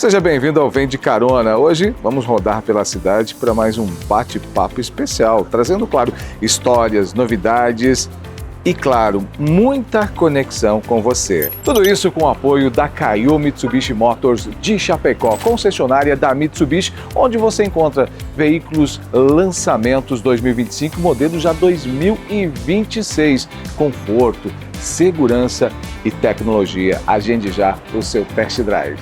Seja bem-vindo ao Vem de Carona. Hoje vamos rodar pela cidade para mais um bate-papo especial, trazendo, claro, histórias, novidades e, claro, muita conexão com você. Tudo isso com o apoio da Caio Mitsubishi Motors de Chapecó, concessionária da Mitsubishi, onde você encontra veículos lançamentos 2025, modelo já 2026, conforto, segurança e tecnologia. Agende já o seu test drive.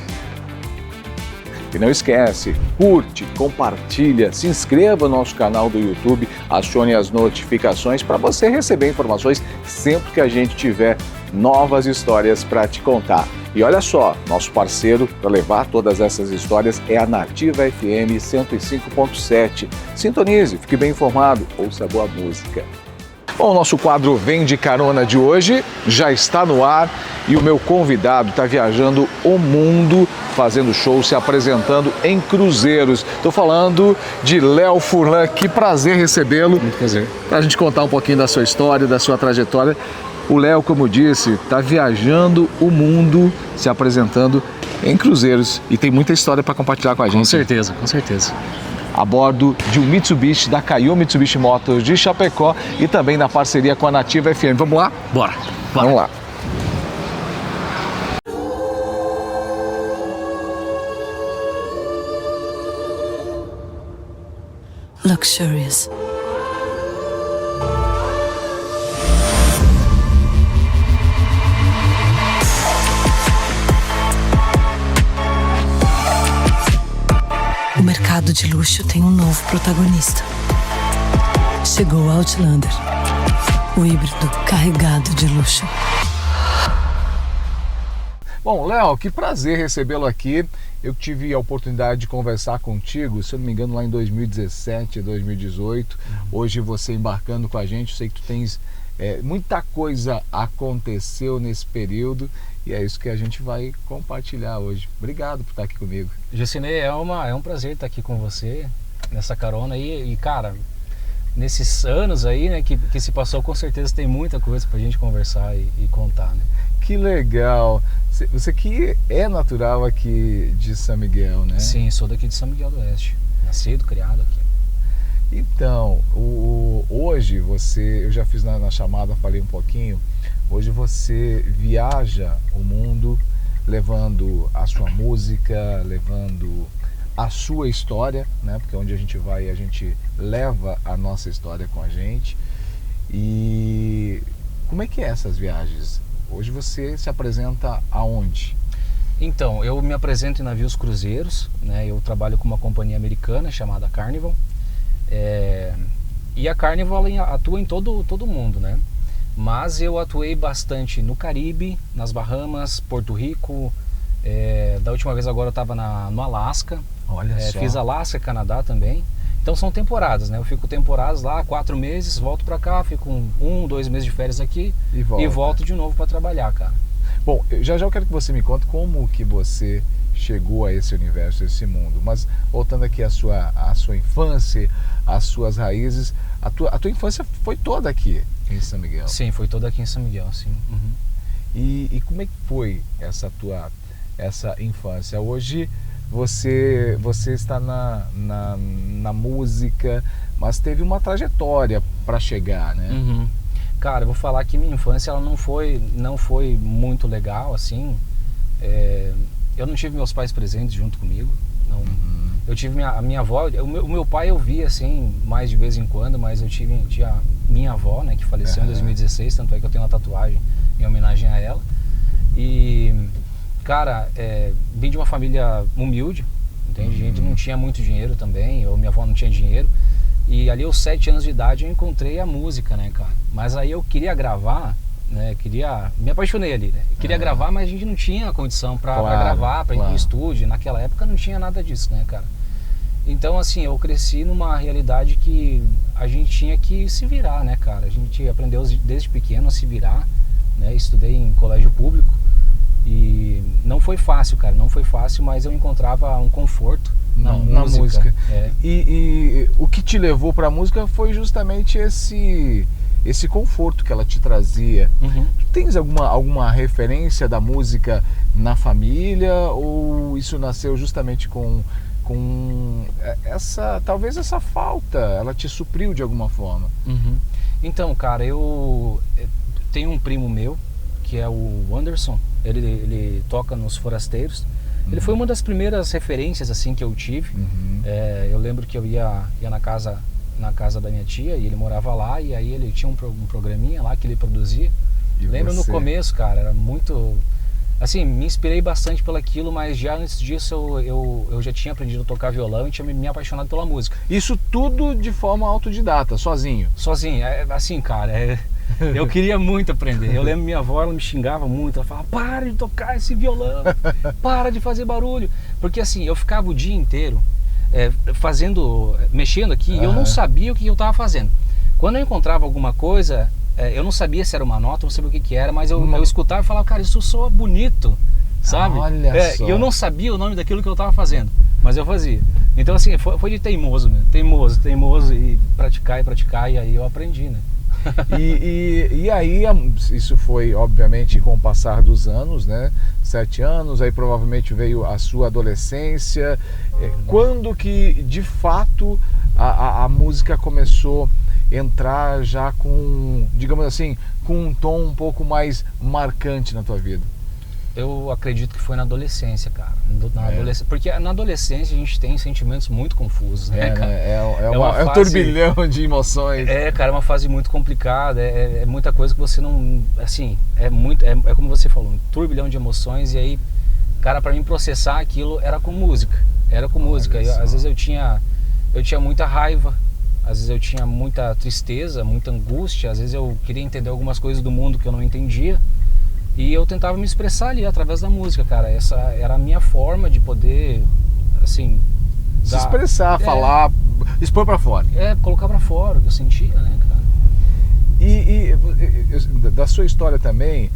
E não esquece, curte, compartilha, se inscreva no nosso canal do YouTube, acione as notificações para você receber informações sempre que a gente tiver novas histórias para te contar. E olha só, nosso parceiro para levar todas essas histórias é a Nativa FM 105.7. Sintonize, fique bem informado, ouça boa música. Bom, o nosso quadro Vem de Carona de hoje já está no ar e o meu convidado está viajando o mundo, fazendo show, se apresentando em cruzeiros. Estou falando de Léo Furlan, que prazer recebê-lo. Muito prazer. Para a gente contar um pouquinho da sua história, da sua trajetória. O Léo, como eu disse, está viajando o mundo, se apresentando em cruzeiros e tem muita história para compartilhar com a gente. Com certeza, com certeza. A bordo de um Mitsubishi, da Caio Mitsubishi Motors de Chapecó e também na parceria com a Nativa FM. Vamos lá? Bora. Vamos lá. Luxurious. O mercado de luxo tem um novo protagonista. Chegou o Outlander, o híbrido carregado de luxo. Bom, Léo, que prazer recebê-lo aqui. Eu tive a oportunidade de conversar contigo, se eu não me engano, lá em 2017, 2018. Hoje você embarcando com a gente, eu sei que tu tens muita coisa aconteceu nesse período e é isso que a gente vai compartilhar hoje. Obrigado por estar aqui comigo. Jucinei, é um prazer estar aqui com você nessa carona aí. E cara, nesses anos aí, né, que se passou, com certeza tem muita coisa pra gente conversar e contar, né? Que legal! Você que é natural aqui de São Miguel, né? Sim, sou daqui de São Miguel do Oeste. Nascido, criado aqui. Então, hoje eu já fiz na chamada, falei um pouquinho, hoje você viaja o mundo levando a sua música, levando a sua história, né? Porque onde a gente vai, a gente leva a nossa história com a gente. E como é que é essas viagens? Hoje você se apresenta aonde? Então, eu me apresento em navios cruzeiros, né? Eu trabalho com uma companhia americana chamada Carnival. E a Carnival atua em todo o mundo, né? Mas eu atuei bastante no Caribe, nas Bahamas, Porto Rico. Da última vez agora eu estava no Alasca. Olha só. Fiz Alasca, Canadá também. Então são temporadas, né? Eu fico temporadas lá, 4 meses, volto pra cá, fico 2 meses de férias aqui e volto de novo para trabalhar, cara. Bom, já eu quero que você me conte como que você chegou a esse universo, a esse mundo. Mas voltando aqui à sua infância, às suas raízes, a tua infância foi toda aqui em São Miguel? Sim, foi toda aqui em São Miguel, sim. Uhum. E como é que foi essa infância? Hoje você está na música, mas teve uma trajetória para chegar, né? Uhum. Cara, eu vou falar que minha infância ela não foi muito legal, assim. Eu não tive meus pais presentes junto comigo. Não. Uhum. Eu tive a minha avó, o meu pai eu via assim mais de vez em quando, mas eu tinha minha avó, né, que faleceu em 2016, tanto é que eu tenho uma tatuagem em homenagem a ela. E cara, vim de uma família humilde, entende? A gente não tinha muito dinheiro também, minha avó não tinha dinheiro. E ali aos 7 anos de idade eu encontrei a música, né, cara? Mas aí eu queria gravar, né? Me apaixonei ali, né? Queria gravar, mas a gente não tinha condição pra gravar, pra ir pro estúdio. Naquela época não tinha nada disso, né, cara? Então, assim, eu cresci numa realidade que a gente tinha que se virar, né, cara? A gente aprendeu desde pequeno a se virar, né? Estudei em colégio público. E não foi fácil, cara, não foi fácil, mas eu encontrava um conforto na música. E o que te levou para a música foi justamente esse conforto que ela te trazia. Tu tens alguma referência da música na família, ou isso nasceu justamente com talvez essa falta, ela te supriu de alguma forma? Então, cara, eu tenho um primo meu, que é o Anderson, ele toca nos Forasteiros. Ele foi uma das primeiras referências assim que eu tive. Eu lembro que eu ia na casa da minha tia, e ele morava lá, e aí ele tinha um programinha lá que ele produzia. Lembro no começo, cara, era muito... Assim, me inspirei bastante pelaquilo, mas já antes disso eu já tinha aprendido a tocar violão e tinha me apaixonado pela música. Isso tudo de forma autodidata, sozinho? Sozinho, assim, cara, eu queria muito aprender. Eu lembro minha avó, ela me xingava muito, ela falava, para de tocar esse violão, para de fazer barulho. Porque assim, eu ficava o dia inteiro mexendo aqui, e eu não sabia o que eu estava fazendo. Quando eu encontrava alguma coisa, eu não sabia se era uma nota, não sabia o que era, mas eu escutava e falava, cara, isso soa bonito, sabe? Olha só. E eu não sabia o nome daquilo que eu estava fazendo, mas eu fazia. Então assim, foi de teimoso, teimoso, e praticar, e aí eu aprendi, né? E aí, isso foi obviamente com o passar dos anos, né? 7 anos, aí provavelmente veio a sua adolescência. Quando que de fato a música começou a entrar já com, digamos assim, com um tom um pouco mais marcante na tua vida? Eu acredito que foi na adolescência, cara. Porque na adolescência a gente tem sentimentos muito confusos, né, cara? É um turbilhão de emoções. Cara, é uma fase muito complicada, é muita coisa que você não... Assim, é como você falou, um turbilhão de emoções, e aí, cara, pra mim processar aquilo era com música. Às vezes eu tinha muita raiva, às vezes eu tinha muita tristeza, muita angústia, às vezes eu queria entender algumas coisas do mundo que eu não entendia. E eu tentava me expressar ali através da música, cara. Essa era a minha forma de poder, assim... Se expressar, falar, expor pra fora. Colocar pra fora o que eu sentia, né, cara? E da sua história também,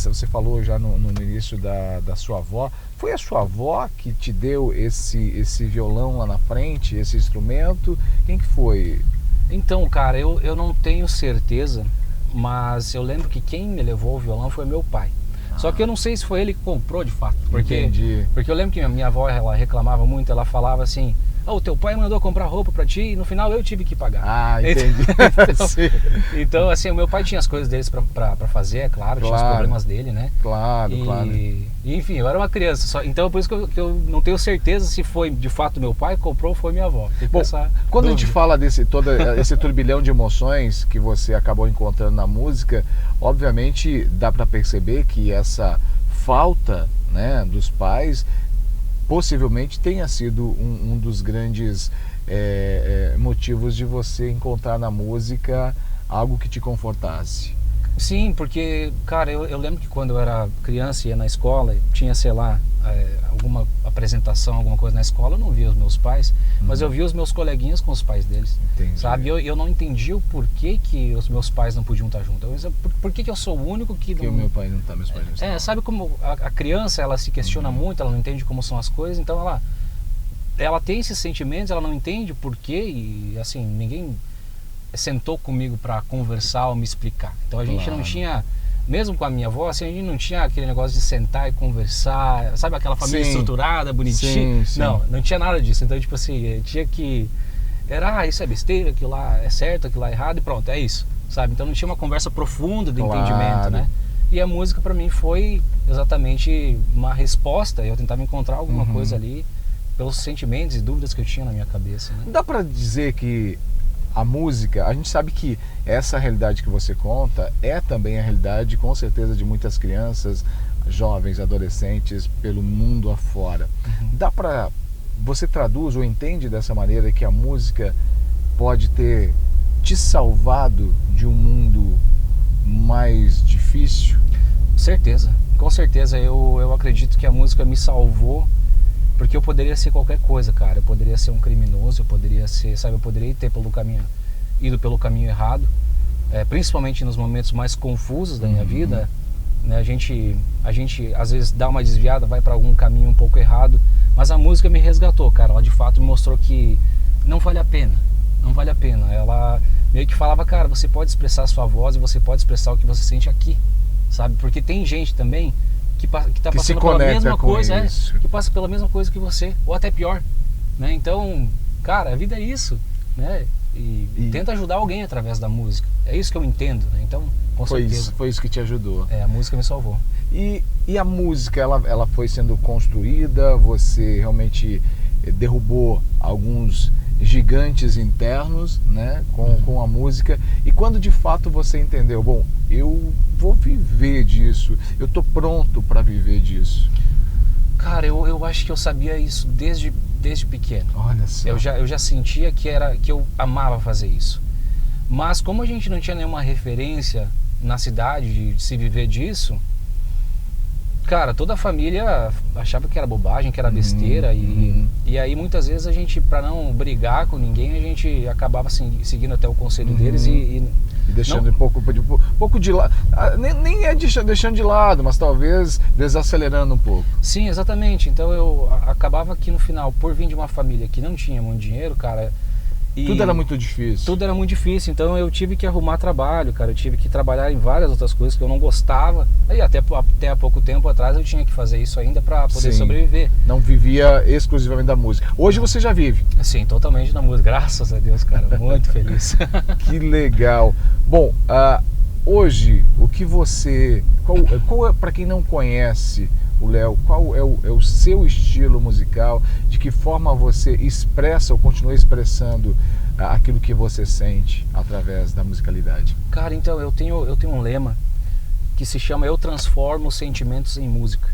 você falou já no início da sua avó. Foi a sua avó que te deu esse violão lá na frente, esse instrumento? Quem que foi? Então, cara, eu não tenho certeza, mas eu lembro que quem me levou o violão foi meu pai. Só que eu não sei se foi ele que comprou de fato. Entendi. Porque eu lembro que minha avó, ela reclamava muito, ela falava assim, o teu pai mandou comprar roupa pra ti e no final eu tive que pagar. Entendi. Então, assim, o meu pai tinha as coisas deles pra fazer, é claro, tinha os problemas dele, né? Claro. E, enfim, eu era uma criança, então por isso que eu não tenho certeza se foi de fato meu pai que comprou ou foi minha avó. Bom, quando a gente fala todo esse turbilhão de emoções que você acabou encontrando na música, obviamente dá pra perceber que essa falta, né, dos pais possivelmente tenha sido um dos grandes motivos de você encontrar na música algo que te confortasse. Sim, porque, cara, eu lembro que quando eu era criança e ia na escola, tinha, sei lá, alguma apresentação, alguma coisa na escola, eu não via os meus pais, mas eu via os meus coleguinhas com os pais deles. Entendi. Sabe? Eu não entendia o porquê que os meus pais não podiam estar juntos. Por que eu sou o único que... Porque o meu pai não está, meus pais não estão. Sabe como a criança, ela se questiona muito, ela não entende como são as coisas, então ela tem esses sentimentos, ela não entende o porquê, e assim, ninguém sentou comigo para conversar ou me explicar. Então a gente não tinha, mesmo com a minha avó, assim, a gente não tinha aquele negócio de sentar e conversar, sabe, aquela família estruturada, bonitinha. Sim. Não tinha nada disso. Então, tipo assim, tinha que... isso é besteira, aquilo lá é certo, aquilo lá é errado, e pronto, é isso, sabe? Então não tinha uma conversa profunda de entendimento, né? E a música para mim foi exatamente uma resposta, eu tentava encontrar alguma coisa ali pelos sentimentos e dúvidas que eu tinha na minha cabeça, né? Dá para dizer que a música, a gente sabe que essa realidade que você conta é também a realidade, com certeza, de muitas crianças, jovens, adolescentes, pelo mundo afora. Dá para... Você traduz ou entende dessa maneira que a música pode ter te salvado de um mundo mais difícil? Certeza, com certeza. Eu acredito que a música me salvou, porque eu poderia ser qualquer coisa, cara. Eu poderia ser um criminoso, eu poderia ter ido pelo caminho errado, principalmente nos momentos mais confusos da minha vida, né? A gente às vezes dá uma desviada, vai para algum caminho um pouco errado, mas a música me resgatou, cara. Ela de fato me mostrou que não vale a pena, ela meio que falava, cara, você pode expressar a sua voz e você pode expressar o que você sente aqui, sabe? Porque tem gente também que tá passando pela mesma coisa, que passa pela mesma coisa que você, ou até pior, né? Então, cara, a vida é isso, né? E tenta ajudar alguém através da música. É isso que eu entendo, né? Então, com certeza. Foi isso que te ajudou. A música me salvou. E a música, ela foi sendo construída, você realmente derrubou alguns gigantes internos, né, com a música. E quando de fato você entendeu, bom, eu vou viver disso, eu tô pronto para viver disso? Cara, eu acho que eu sabia isso desde pequeno. Olha só. Eu já sentia que eu amava fazer isso. Mas como a gente não tinha nenhuma referência na cidade de se viver disso, cara, toda a família achava que era bobagem, que era besteira. E aí muitas vezes a gente, para não brigar com ninguém, a gente acabava seguindo até o conselho deles e deixando não, um pouco de lado. Nem é deixando de lado, mas talvez desacelerando um pouco. Sim, exatamente. Então eu acabava que no final, por vir de uma família que não tinha muito dinheiro, cara... Tudo era muito difícil. Tudo era muito difícil, então eu tive que arrumar trabalho, cara. Eu tive que trabalhar em várias outras coisas que eu não gostava. E até há pouco tempo atrás eu tinha que fazer isso ainda para poder sobreviver. Não vivia exclusivamente da música. Hoje você já vive? Sim, totalmente da música. Graças a Deus, cara. Muito feliz. Que legal. Bom, hoje, o que você... Qual é, para quem não conhece o Léo, qual é o seu estilo musical? De que forma você expressa ou continua expressando aquilo que você sente através da musicalidade? Cara, então eu tenho um lema que se chama Eu Transformo Sentimentos em Música.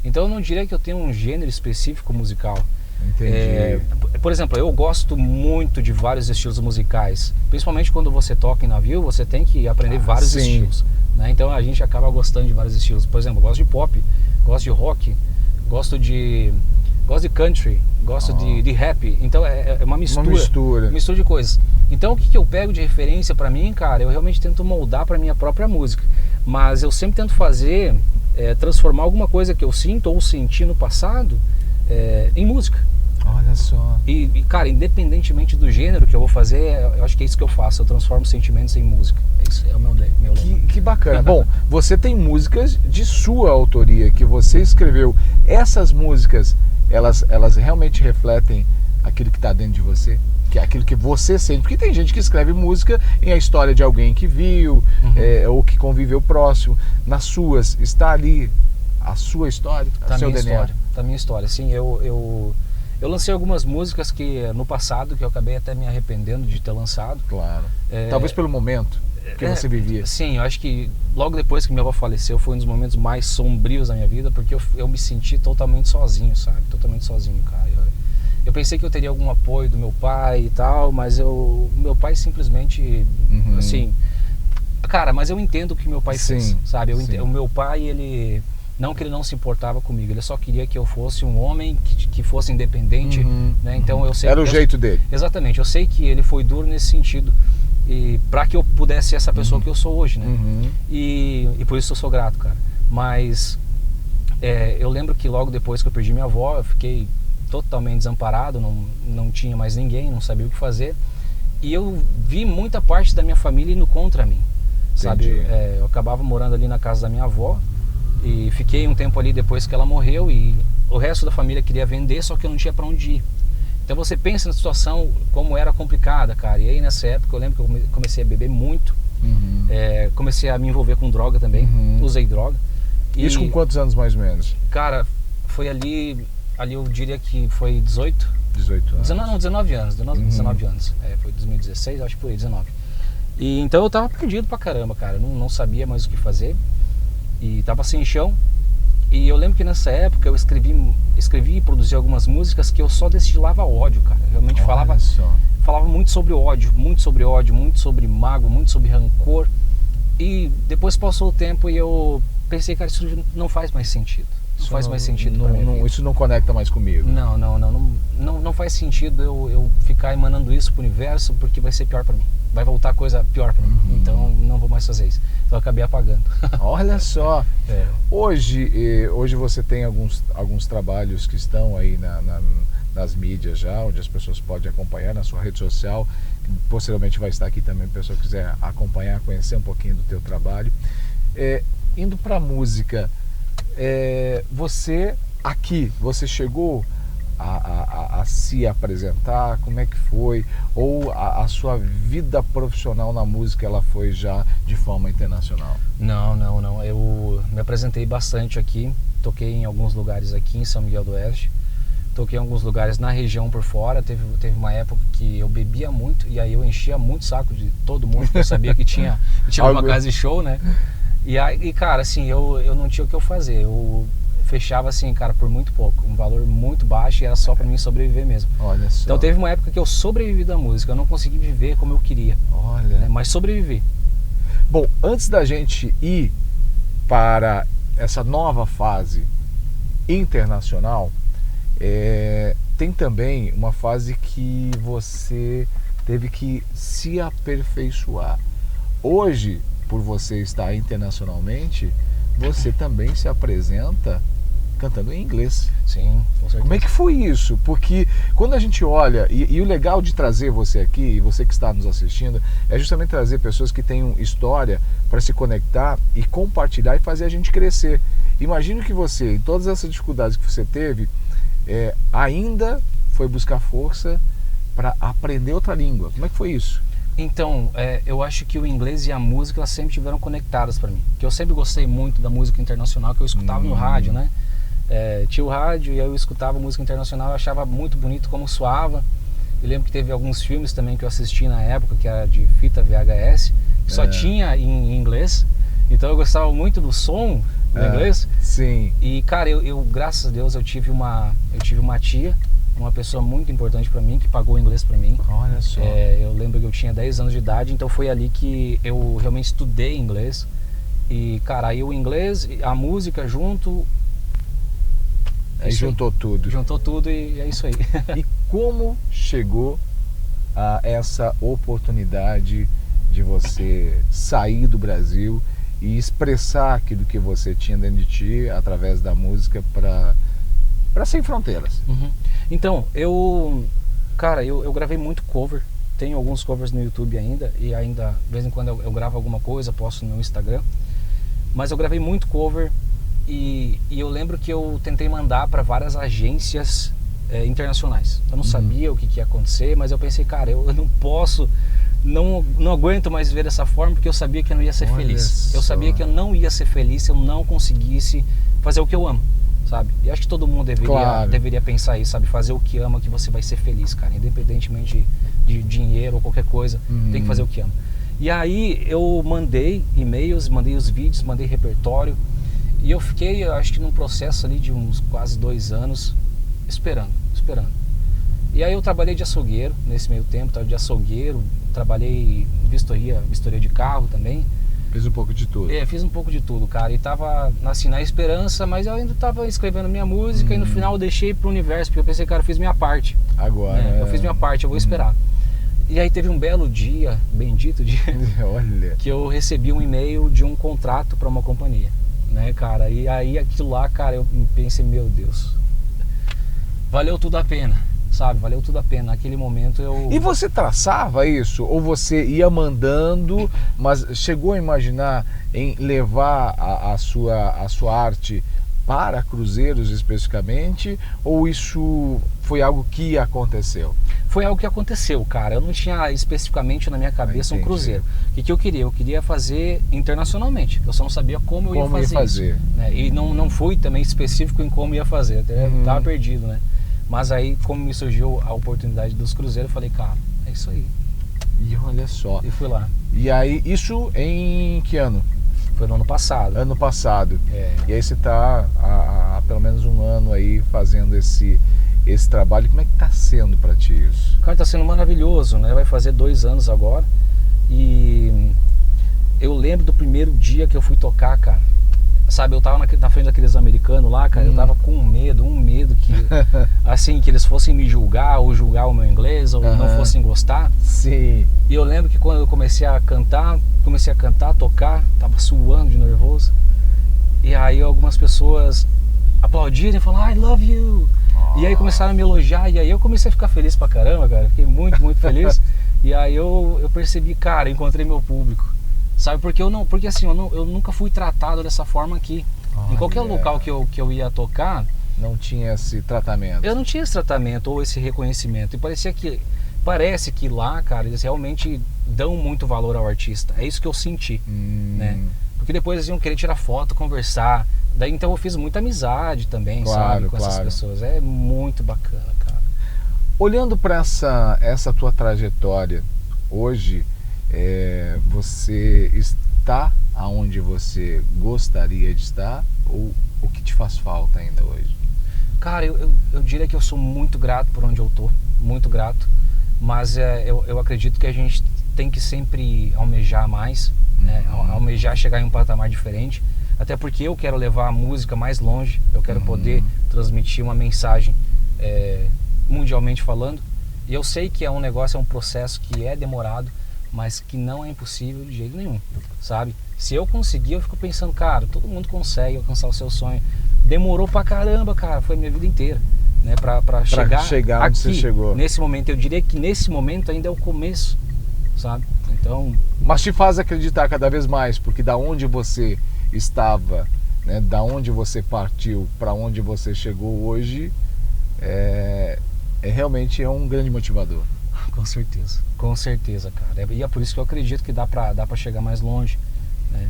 Então eu não diria que eu tenho um gênero específico musical. Entendi. Por exemplo, eu gosto muito de vários estilos musicais. Principalmente quando você toca em navio, você tem que aprender vários estilos, né? Então a gente acaba gostando de vários estilos. Por exemplo, eu gosto de pop, gosto de rock, gosto de country, gosto de rap. Então é uma mistura de coisas. Então o que eu pego de referência pra mim, cara, eu realmente tento moldar pra minha própria música. Mas eu sempre tento fazer, transformar alguma coisa que eu sinto ou senti no passado em música. Olha só. E cara, independentemente do gênero que eu vou fazer, eu acho que é isso que eu faço. Eu transformo sentimentos em música. Esse é o meu lema. Que bacana. Bom, você tem músicas de sua autoria que você escreveu. Essas músicas, elas realmente refletem aquilo que está dentro de você? Que é aquilo que você sente? Porque tem gente que escreve música em a história de alguém que viu, ou que conviveu próximo. Nas suas, está ali a sua história, o seu DNA? Tá a minha história. Sim, eu lancei algumas músicas que no passado, que eu acabei até me arrependendo de ter lançado. Claro. Talvez pelo momento que você vivia. Sim, eu acho que logo depois que minha avó faleceu foi um dos momentos mais sombrios da minha vida, porque eu me senti totalmente sozinho, sabe? Totalmente sozinho, cara. Eu pensei que eu teria algum apoio do meu pai e tal, mas meu pai simplesmente, assim... Cara, mas eu entendo o que meu pai fez, sabe? O meu pai, ele... Não que ele não se importava comigo, ele só queria que eu fosse um homem que fosse independente, né? Então eu sei... Era o jeito dele. Exatamente, eu sei que ele foi duro nesse sentido, e para que eu pudesse ser essa pessoa que eu sou hoje, né? E por isso eu sou grato, cara. Mas eu lembro que logo depois que eu perdi minha avó, eu fiquei totalmente desamparado, não tinha mais ninguém, não sabia o que fazer. E eu vi muita parte da minha família indo contra mim, sabe? Eu acabava morando ali na casa da minha avó, e fiquei um tempo ali depois que ela morreu, e o resto da família queria vender, só que eu não tinha para onde ir. Então você pensa na situação como era complicada, cara. E aí nessa época eu lembro que eu comecei a beber muito, comecei a me envolver com droga também, usei droga. Isso com quantos anos mais ou menos? Cara, foi ali eu diria que foi 18 anos. 19 anos, 19 anos. Foi 2016, acho que foi 19. E então eu tava perdido pra caramba, cara. Não sabia mais o que fazer. E tava sem chão. E eu lembro que nessa época eu escrevi e produzi algumas músicas que eu só destilava ódio, cara. Eu realmente falava muito sobre ódio, muito sobre mágoa, muito sobre rancor. E depois passou o tempo e eu pensei, cara, isso não faz mais sentido. Não faz mais sentido pra mim. Isso não conecta mais comigo. Não faz sentido eu ficar emanando isso pro universo, porque vai ser pior pra mim. Vai voltar coisa pior pra mim. Então não vou mais fazer isso. Então eu acabei apagando. Olha só. Hoje você tem alguns trabalhos que estão aí nas mídias já, onde as pessoas podem acompanhar na sua rede social, que posteriormente vai estar aqui também, se a pessoa quiser acompanhar, conhecer um pouquinho do teu trabalho. Indo para a música, você chegou a se apresentar, como é que foi? Ou a sua vida profissional na música, ela foi já de forma internacional? Não, eu me apresentei bastante aqui, toquei em alguns lugares aqui em São Miguel do Oeste, toquei em alguns lugares na região por fora. Teve uma época que eu bebia muito e aí eu enchia muito o saco de todo mundo, porque eu sabia que tinha uma casa de show, né? E cara, assim, eu não tinha o que eu fazer, eu fechava assim, cara, por muito pouco, um valor muito baixo, e era só pra mim sobreviver mesmo. Olha só. Então teve uma época que eu sobrevivi da música, eu não consegui viver como eu queria. Olha. Né? Mas sobrevivi. Bom, antes da gente ir para essa nova fase internacional, tem também uma fase que você teve que se aperfeiçoar. Hoje, por você estar internacionalmente, você também se apresenta cantando em inglês. Sim, com certeza. Como é que foi isso? Porque quando a gente olha, e o legal de trazer você aqui, e você que está nos assistindo, é justamente trazer pessoas que tenham história para se conectar e compartilhar e fazer a gente crescer. Imagino que você, em todas essas dificuldades que você teve, ainda foi buscar força para aprender outra língua. Como é que foi isso? Então, eu acho que o inglês e a música, elas sempre estiveram conectadas para mim. Que eu sempre gostei muito da música internacional, que eu escutava no rádio, né? Tinha o rádio e eu escutava música internacional, eu achava muito bonito como soava. Eu lembro que teve alguns filmes também que eu assisti na época, que era de fita VHS, que só tinha em inglês. Então eu gostava muito do som do inglês. Sim. E, cara, eu graças a Deus, eu tive uma tia, uma pessoa muito importante para mim, que pagou o inglês para mim. Olha só. Eu lembro que eu tinha 10 anos de idade, então foi ali que eu realmente estudei inglês. E, cara, aí o inglês, a música junto... Aí juntou tudo. Juntou tudo e é isso aí. E como chegou a essa oportunidade de você sair do Brasil e expressar aquilo que você tinha dentro de ti através da música para sem fronteiras? Então, eu gravei muito cover. Tenho alguns covers no YouTube ainda, e ainda de vez em quando eu gravo alguma coisa, posto no Instagram. Mas eu gravei muito cover. E eu lembro que eu tentei mandar para várias agências internacionais. Eu não sabia o que ia acontecer, mas eu pensei, cara, eu não posso, não aguento mais ver dessa forma, porque eu sabia que eu não ia ser feliz. Eu sabia que eu não ia ser feliz se eu não conseguisse fazer o que eu amo, sabe? E acho que todo mundo deveria pensar isso, sabe? Fazer o que ama, que você vai ser feliz, cara. Independentemente de dinheiro ou qualquer coisa, tem que fazer o que ama. E aí eu mandei e-mails, mandei os vídeos, mandei repertório. E eu fiquei, acho que num processo ali de uns quase 2 anos, esperando. E aí eu trabalhei de açougueiro nesse meio tempo, trabalhei em vistoria de carro também. Fiz um pouco de tudo. Fiz um pouco de tudo, cara. E tava assim, na esperança, mas eu ainda tava escrevendo minha música e no final eu deixei pro universo, porque eu pensei, cara, eu fiz minha parte. Agora. Eu fiz minha parte, eu vou esperar. E aí teve um belo dia, bendito dia, olha, que eu recebi um e-mail de um contrato para uma companhia. Né, cara, e aí aquilo lá, cara, eu pensei, meu Deus, valeu tudo a pena, sabe, valeu tudo a pena, naquele momento eu... E você traçava isso? Ou você ia mandando, mas chegou a imaginar em levar a sua arte para cruzeiros especificamente, ou isso foi algo que aconteceu? Foi algo que aconteceu, cara. Eu não tinha especificamente na minha cabeça um cruzeiro. O que eu queria? Eu queria fazer internacionalmente. Eu só não sabia como eu ia fazer isso, né? E não fui também específico em como ia fazer. Até tava perdido, né? Mas aí, como me surgiu a oportunidade dos cruzeiros, eu falei, cara, é isso aí. E olha só. E fui lá. E aí, isso em que ano? Foi no ano passado. Ano passado. E aí você está há pelo menos um ano aí fazendo esse trabalho. Como é que está sendo para ti isso? Cara, está sendo maravilhoso, né? Vai fazer 2 anos agora. E eu lembro do primeiro dia que eu fui tocar, cara. Sabe, eu tava na frente daqueles americanos lá, cara, eu tava com um medo que, assim, que eles fossem me julgar, ou julgar o meu inglês, ou não fossem gostar. Sim. E eu lembro que quando eu comecei a cantar, tocar, tava suando de nervoso. E aí algumas pessoas aplaudiram e falaram, I love you. E aí começaram a me elogiar, e aí eu comecei a ficar feliz pra caramba, cara. Fiquei muito, muito feliz. E aí eu percebi, cara, encontrei meu público. Sabe, porque assim, eu nunca fui tratado dessa forma aqui. Em qualquer local que eu ia tocar, não tinha esse tratamento. Eu não tinha esse tratamento ou esse reconhecimento. E parece que lá, cara, eles realmente dão muito valor ao artista. É isso que eu senti, né? Porque depois eles iam querer tirar foto, conversar. Daí então eu fiz muita amizade também, sabe, com essas pessoas. É muito bacana, cara. Olhando para essa tua trajetória, hoje você está aonde você gostaria de estar, ou o que te faz falta ainda hoje? Cara, eu diria que eu sou muito grato por onde eu tô, muito grato, mas eu acredito que a gente tem que sempre almejar mais, né? Almejar chegar em um patamar diferente, até porque eu quero levar a música mais longe, eu quero poder transmitir uma mensagem mundialmente falando, e eu sei que é um processo que é demorado, mas que não é impossível de jeito nenhum, sabe? Se eu conseguir, eu fico pensando, cara, todo mundo consegue alcançar o seu sonho. Demorou pra caramba, cara, foi a minha vida inteira, né? Pra chegar onde aqui, você chegou. Nesse momento, eu diria que nesse momento ainda é o começo, sabe? Então... Mas te faz acreditar cada vez mais, porque da onde você estava, né? Da onde você partiu para onde você chegou hoje, realmente é um grande motivador. Com certeza, cara. E é por isso que eu acredito que dá pra chegar mais longe, né?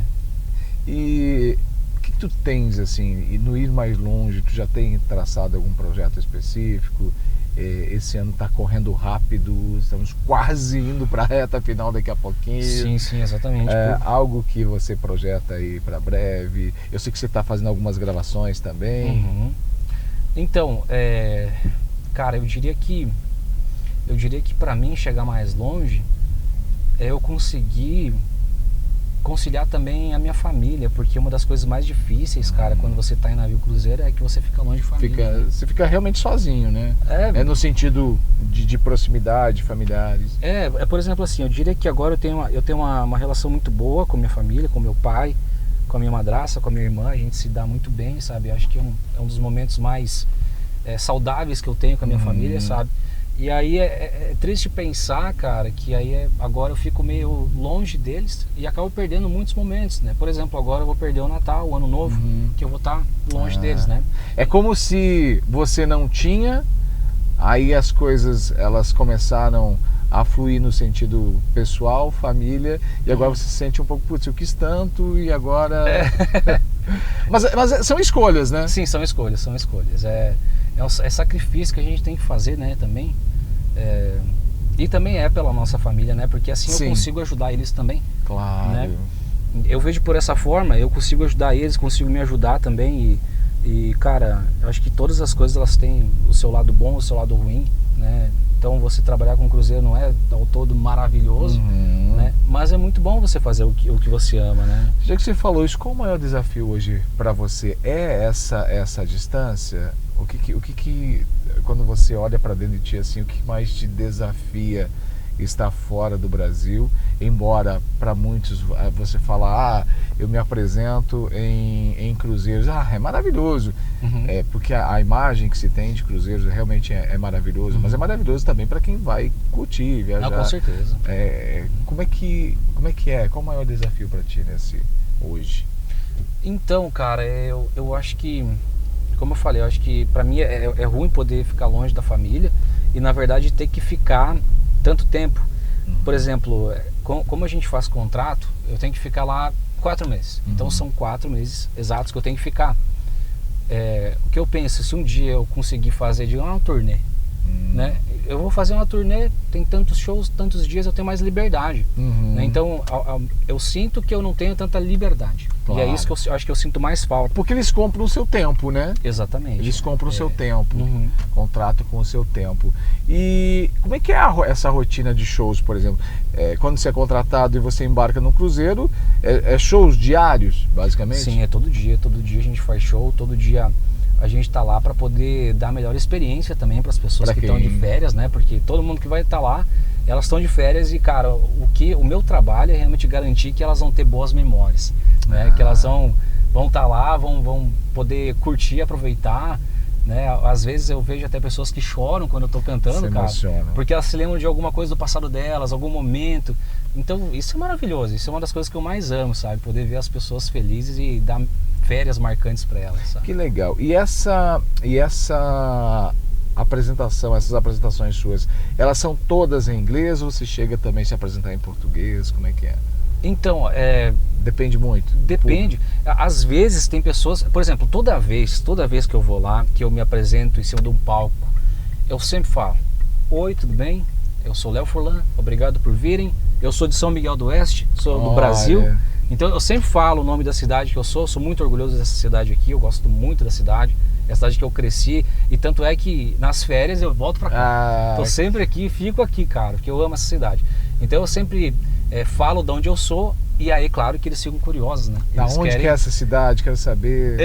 E o que tu tens, assim, e no ir mais longe, tu já tem traçado algum projeto específico? Esse ano está correndo rápido, estamos quase indo para a reta final daqui a pouquinho. Sim, exatamente. Algo que você projeta aí para breve? Eu sei que você está fazendo algumas gravações também. Então, cara, eu diria que para mim chegar mais longe é eu conseguir conciliar também a minha família, porque uma das coisas mais difíceis, cara, quando você tá em navio cruzeiro é que você fica longe de família. Você fica realmente sozinho, né? No sentido de proximidade, familiares. Por exemplo, assim, eu diria que agora eu tenho uma relação muito boa com a minha família, com meu pai, com a minha madrasta, com a minha irmã. A gente se dá muito bem, sabe? Eu acho que é um dos momentos mais saudáveis que eu tenho com a minha família, sabe? E aí é triste pensar, cara, que aí agora eu fico meio longe deles e acabo perdendo muitos momentos, né? Por exemplo, agora eu vou perder o Natal, o Ano Novo, que eu vou estar longe deles, né? É como se você não tinha, aí as coisas elas começaram a fluir no sentido pessoal, família, e agora você se sente um pouco, putz, eu quis tanto e agora... Mas são escolhas, né? Sim, são escolhas. É sacrifício que a gente tem que fazer, né, também. E também pela nossa família, né? Porque assim eu consigo ajudar eles também. Claro. Né? Eu vejo por essa forma, eu consigo ajudar eles, consigo me ajudar também. E cara, eu acho que todas as coisas elas têm o seu lado bom, o seu lado ruim, né? Então você trabalhar com cruzeiro não é ao todo maravilhoso, né? Mas é muito bom você fazer o que você ama, né? Já que você falou isso, qual o maior desafio hoje para você? É essa distância? O que quando você olha para dentro de ti, assim, o que mais te desafia estar fora do Brasil? Embora para muitos você fala, eu me apresento em cruzeiros, é maravilhoso, porque a imagem que se tem de cruzeiros realmente é maravilhoso, mas é maravilhoso também para quem vai curtir, viajar. Com certeza. Como é que é? Qual o maior desafio para ti hoje? Então, cara, eu acho que, como eu falei, eu acho que para mim é ruim poder ficar longe da família e na verdade ter que ficar tanto tempo. Por exemplo, como a gente faz contrato, eu tenho que ficar lá 4 meses. Então são 4 meses exatos que eu tenho que ficar. O que eu penso, se um dia eu conseguir fazer uma turnê, né? Eu vou fazer uma turnê, tem tantos shows, tantos dias, eu tenho mais liberdade, né? Então eu sinto que eu não tenho tanta liberdade. Claro. E é isso que eu acho que eu sinto mais falta. Porque eles compram o seu tempo, né? Exatamente. Eles compram o seu tempo, contrato com o seu tempo. E como é que é essa rotina de shows, por exemplo? Quando você é contratado e você embarca no cruzeiro, é shows diários, basicamente? Sim, todo dia a gente faz show, todo dia a gente tá lá para poder dar a melhor experiência também para as pessoas que estão de férias, né? Porque todo mundo que vai estar lá, elas estão de férias e, cara, o meu trabalho é realmente garantir que elas vão ter boas memórias, né? Que elas vão estar lá, vão poder curtir, aproveitar, né? Às vezes eu vejo até pessoas que choram quando eu tô cantando, Se cara, emociona. porque elas se lembram de alguma coisa do passado delas, algum momento. Então isso é maravilhoso, isso é uma das coisas que eu mais amo, sabe? Poder ver as pessoas felizes e dar férias marcantes para elas, sabe? Que legal. E essa apresentação, essas apresentações suas, elas são todas em inglês ou você chega também a se apresentar em português? Como é que é? Então, Depende muito. depende. Às vezes tem pessoas, por exemplo, toda vez que eu vou lá, que eu me apresento em cima de um palco, eu sempre falo: oi, tudo bem? Eu sou Léo Furlan, obrigado por virem. Eu sou de São Miguel do Oeste, sou do Olha. Brasil. Então eu sempre falo o nome da cidade que eu sou muito orgulhoso dessa cidade aqui, eu gosto muito da cidade, é a cidade que eu cresci, e tanto é que nas férias eu volto pra cá. Tô sempre aqui, fico aqui, cara, porque eu amo essa cidade. Então eu sempre falo de onde eu sou, e aí claro que eles ficam curiosos, né? Da onde que é essa cidade? Quero saber.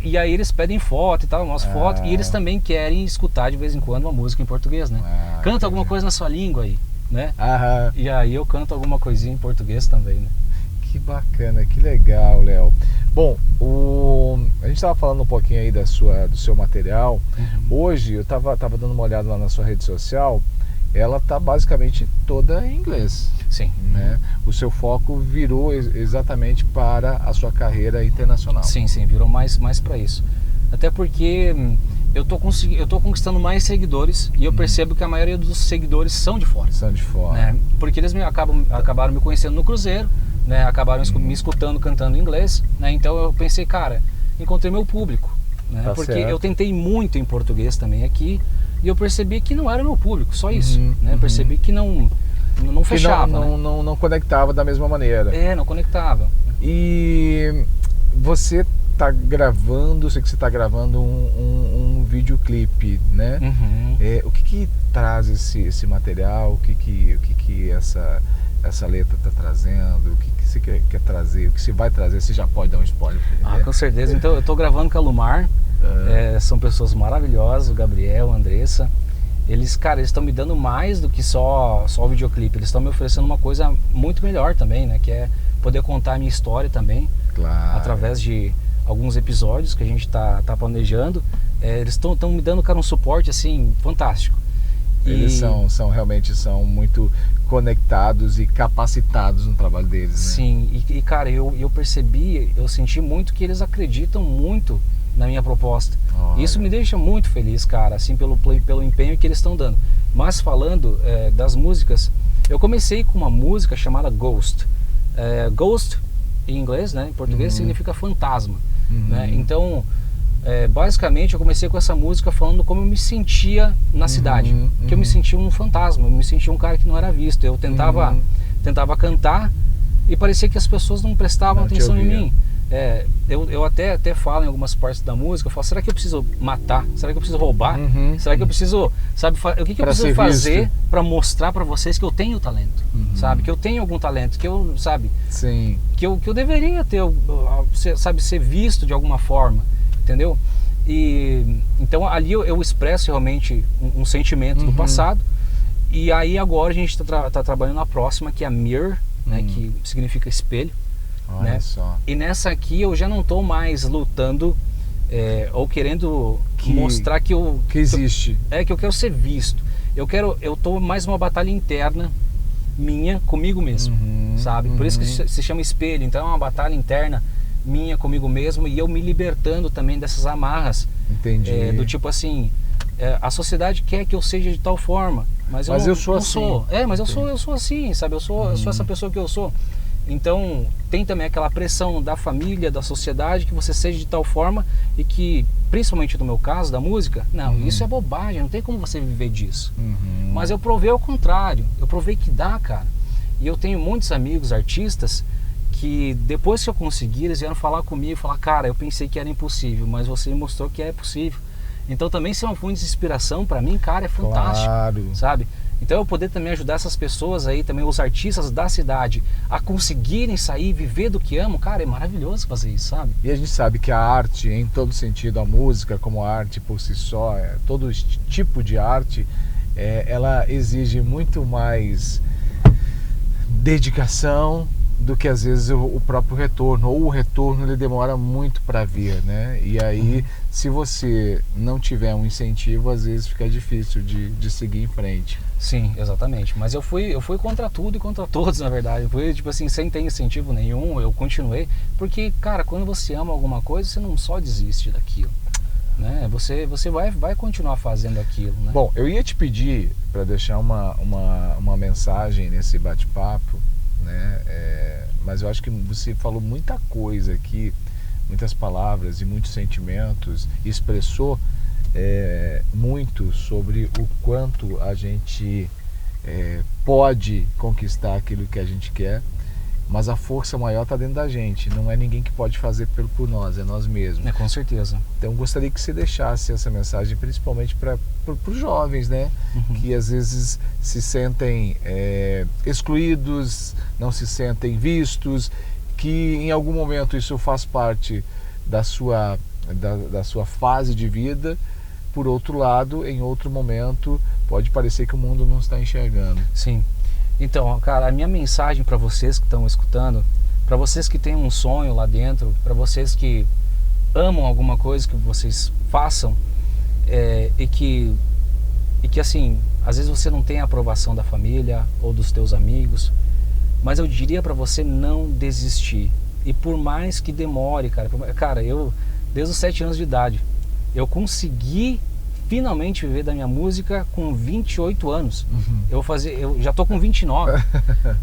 E aí eles pedem foto e tal, umas fotos, e eles também querem escutar de vez em quando uma música em português, né? Canta alguma coisa na sua língua aí, né? E aí eu canto alguma coisinha em português também, né? Que bacana, que legal, Léo. Bom, a gente estava falando um pouquinho aí do seu material. Hoje eu estava dando uma olhada lá na sua rede social. Ela está basicamente toda em inglês. Sim. Né? O seu foco virou exatamente para a sua carreira internacional. Sim, virou mais para isso. Até porque eu tô conquistando mais seguidores, e eu percebo que a maioria dos seguidores são de fora. São de fora. Né? Porque eles acabaram me conhecendo no cruzeiro, né? Acabaram me escutando cantando em inglês, né? Então eu pensei, cara, encontrei meu público, né? Tá porque certo. eu tentei muito em português também aqui, e eu percebi que não era meu público, só isso, né? Percebi que não fechava, não conectava da mesma maneira. Não conectava. E você está gravando, sei que você está gravando um videoclipe, né? O que traz esse material? O que essa letra está trazendo? O que você quer trazer? O que você vai trazer? Você já pode dar um spoiler pra ele? Com certeza. Então eu estou gravando com a Lumar. São pessoas maravilhosas, o Gabriel, a Andressa. Eles estão me dando mais do que só o videoclipe. Eles estão me oferecendo uma coisa muito melhor também, né? Que é poder contar a minha história também. Claro. Através de alguns episódios que a gente tá planejando. Eles estão me dando, cara, um suporte assim fantástico. Eles realmente são muito conectados e capacitados no trabalho deles, né? Sim, e cara, eu percebi, eu senti muito que eles acreditam muito na minha proposta. Isso me deixa muito feliz, cara, assim, pelo empenho que eles estão dando. Mas falando das músicas, eu comecei com uma música chamada Ghost. Ghost, em inglês, né? Em português significa fantasma, né? Então, basicamente eu comecei com essa música falando como eu me sentia na cidade, que eu me sentia um fantasma, eu me sentia um cara que não era visto. Eu tentava cantar e parecia que as pessoas não prestavam atenção em mim. Eu até falo em algumas partes da música, eu falo, será que eu preciso matar? Será que eu preciso roubar? Será que eu preciso, sabe, o que eu preciso fazer para mostrar para vocês que eu tenho talento, sabe? Que eu tenho algum talento, que eu, sabe? Sim. Que eu deveria ter, sabe, ser visto de alguma forma, entendeu? E então ali eu expresso realmente um sentimento do passado. E aí agora a gente tá trabalhando na próxima, que é a Mirror, né? Que significa espelho. Olha só. E nessa aqui eu já não estou mais lutando ou querendo mostrar que existe. Que eu quero ser visto. Eu tô mais numa batalha interna minha comigo mesmo, sabe? Por isso que se chama espelho. Então é uma batalha interna minha comigo mesmo, e eu me libertando também dessas amarras. Entendi. Do tipo assim, a sociedade quer que eu seja de tal forma, mas eu sou assim. Mas eu sou assim, sabe? Eu sou essa pessoa que eu sou. Então tem também aquela pressão da família, da sociedade, que você seja de tal forma, e que, principalmente no meu caso, da música, não, isso é bobagem, não tem como você viver disso. Mas eu provei ao contrário, eu provei que dá, cara. E eu tenho muitos amigos artistas que depois que eu consegui, eles vieram falar comigo, falar, cara, eu pensei que era impossível, mas você me mostrou que é possível. Então também ser uma fonte de inspiração para mim, cara, é fantástico, sabe? Então eu poder também ajudar essas pessoas aí, também os artistas da cidade, a conseguirem sair e viver do que amam, cara, é maravilhoso fazer isso, sabe? E a gente sabe que a arte, em todo sentido, a música como arte por si só, todo tipo de arte, ela exige muito mais dedicação, do que às vezes o próprio retorno, ou o retorno ele demora muito para vir, né? E aí, se você não tiver um incentivo, às vezes fica difícil de seguir em frente. Sim, exatamente. Mas eu fui contra tudo e contra todos, na verdade. Eu fui, tipo assim, sem ter incentivo nenhum, eu continuei. Porque, cara, quando você ama alguma coisa, você não só desiste daquilo, né? Você vai continuar fazendo aquilo, né? Bom, eu ia te pedir para deixar uma mensagem nesse bate-papo, né? Mas eu acho que você falou muita coisa aqui, muitas palavras e muitos sentimentos, e expressou muito sobre o quanto a gente pode conquistar aquilo que a gente quer, mas a força maior está dentro da gente, não é ninguém que pode fazer por nós, é nós mesmos. Com certeza. Então gostaria que você deixasse essa mensagem principalmente para os jovens, né? Que às vezes se sentem excluídos, não se sentem vistos, que em algum momento isso faz parte da sua fase de vida. Por outro lado, em outro momento, pode parecer que o mundo não está enxergando. Sim. Então, cara, a minha mensagem para vocês que estão escutando, para vocês que têm um sonho lá dentro, para vocês que amam alguma coisa que vocês façam, e que assim, às vezes você não tem a aprovação da família ou dos teus amigos, mas eu diria para você não desistir. E por mais que demore, cara, eu desde os 7 anos de idade, eu consegui finalmente viver da minha música com 28 anos. Eu já tô com 29,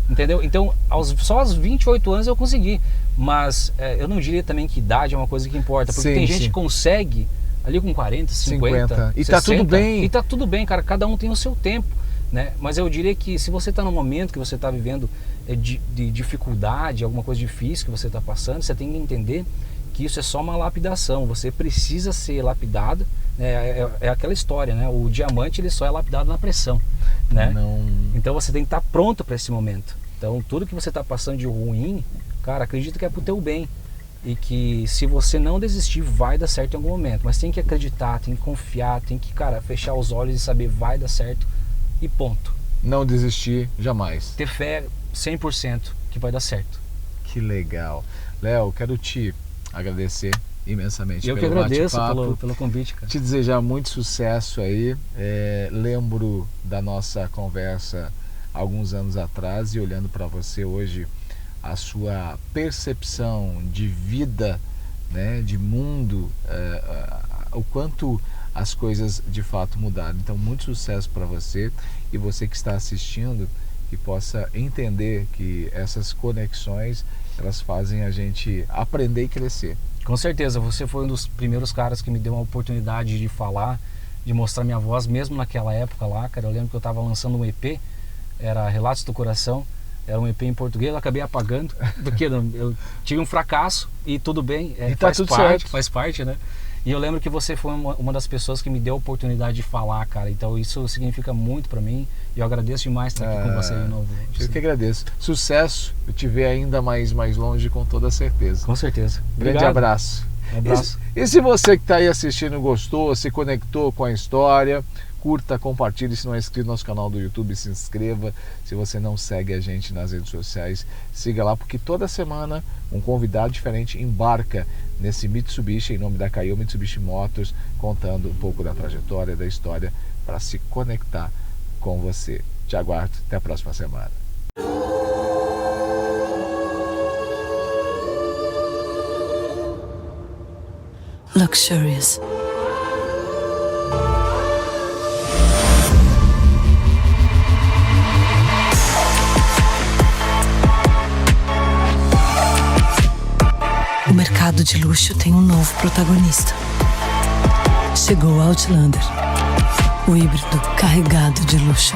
entendeu? Então, só aos 28 anos eu consegui. Mas eu não diria também que idade é uma coisa que importa, porque tem gente que consegue ali com 40, 50, e 60, tá tudo bem. E tá tudo bem, cara, cada um tem o seu tempo, né? Mas eu diria que se você tá no momento que você tá vivendo de dificuldade, alguma coisa difícil que você tá passando, você tem que entender que isso é só uma lapidação, você precisa ser lapidado, né? É aquela história, né? O diamante ele só é lapidado na pressão, né? Então você tem que estar pronto para esse momento. Então tudo que você está passando de ruim, cara, acredita que é pro teu bem, e que se você não desistir vai dar certo em algum momento, mas tem que acreditar, tem que confiar, tem que, cara, fechar os olhos e saber vai dar certo e ponto. Não desistir jamais. Ter fé 100% que vai dar certo. Que legal. Léo, quero te agradecer imensamente eu pelo bate-papo. Eu que agradeço pelo convite, cara. Te desejar muito sucesso aí. Lembro da nossa conversa alguns anos atrás, e olhando para você hoje, a sua percepção de vida, né, de mundo, o quanto as coisas de fato mudaram. Então, muito sucesso para você, e você que está assistindo, que possa entender que essas conexões, elas fazem a gente aprender e crescer. Com certeza, você foi um dos primeiros caras que me deu uma oportunidade de falar, de mostrar minha voz, mesmo naquela época lá, cara. Eu lembro que eu estava lançando um EP, era Relatos do Coração, era um EP em português, eu acabei apagando, porque eu tive um fracasso, e tudo bem, e tá tudo certo. Faz parte, né? E eu lembro que você foi uma das pessoas que me deu a oportunidade de falar, cara. Então isso significa muito pra mim, e eu agradeço demais estar aqui com você de novo. Eu que agradeço. Sucesso, eu te ver ainda mais longe, com toda certeza. Com certeza. Grande abraço. Um abraço. E se você que está aí assistindo gostou, se conectou com a história, curta, compartilhe. Se não é inscrito no nosso canal do YouTube, se inscreva. Se você não segue a gente nas redes sociais, siga lá, porque toda semana um convidado diferente embarca nesse Mitsubishi, em nome da Caio Mitsubishi Motors, contando um pouco da trajetória, da história, para se conectar com você. Te aguardo, até a próxima semana. Luxurious. O mercado de luxo tem um novo protagonista. Chegou o Outlander, o híbrido carregado de luxo.